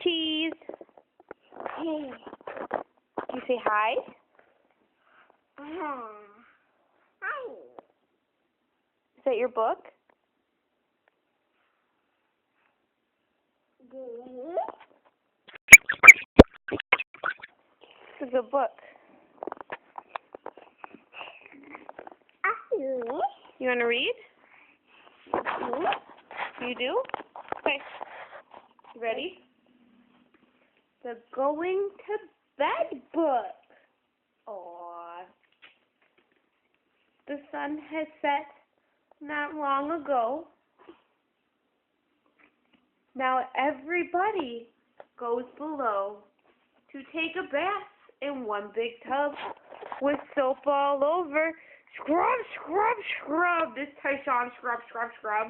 Cheese. Hey. You say hi? Hi. Is that your book? This is a book. You want to read? You do? Okay. You ready? The Going to Bed book. Aww. The sun has set not long ago. Now everybody goes below to take a bath in one big tub with soap all over. Scrub, scrub, scrub. This Tyshawn scrub, scrub, scrub.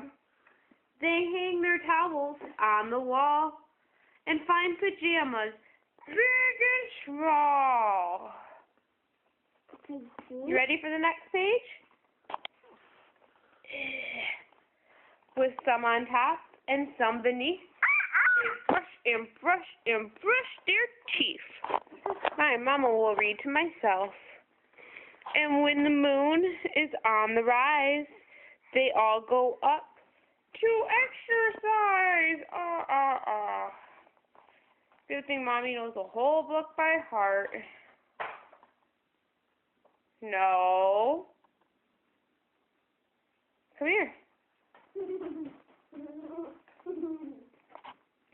They hang their towels on the wall and find pajamas big and small. You ready for the next page? With some on top and some beneath. And brush their teeth. My mama will read to myself. And when the moon is on the rise, they all go up to exercise. Good thing Mommy knows the whole book by heart. No. Come here.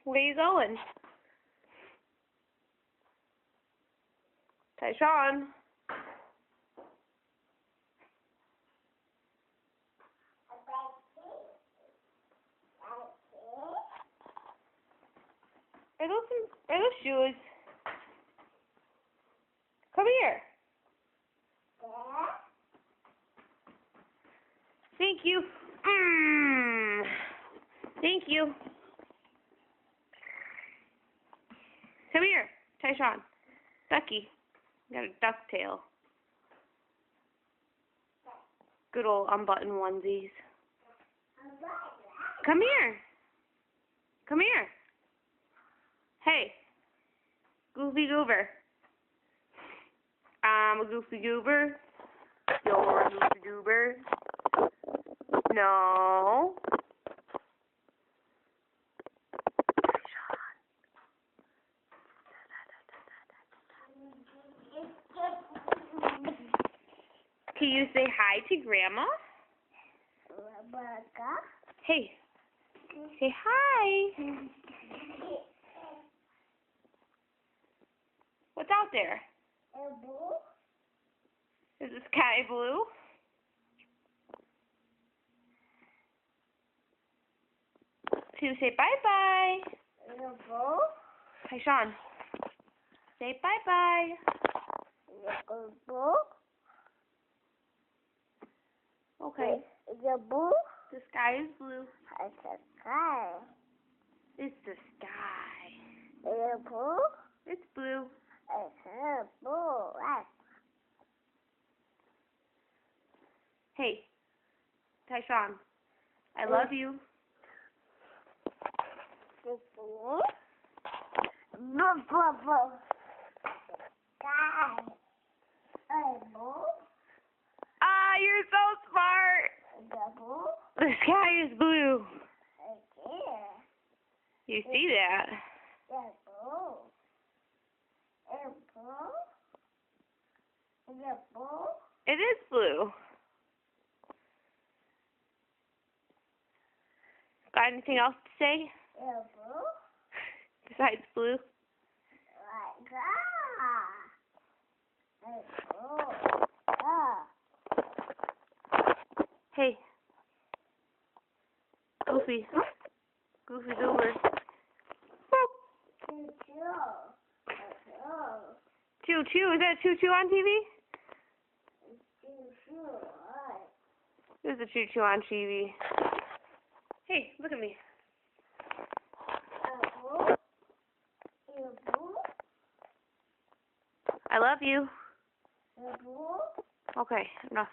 Where are you going? Tyshawn. Are those shoes? Come here. Thank you. Thank you. Come here, Tyshawn. Ducky. Got a duck tail. Good old unbuttoned onesies. Come here. Come here. Hey. Goofy Goober. I'm a Goofy Goober. You're a Goofy Goober. No. Can you say hi to Grandma? Hey. Say hi. What's out there? Is the sky blue? Can you say bye-bye? Tyshawn. Say bye-bye. Okay. The sky is blue. It's the sky. It's blue. Hey, Tyshawn, I love you. You're so smart. The sky is blue. You see that? It is blue. Got anything else to say? Besides blue? Hey. Goofy. Goofy Goober. Choo-choo. Is that choo-choo on TV? There's a choo-choo on TV. Hey, look at me. I love you. Okay, enough.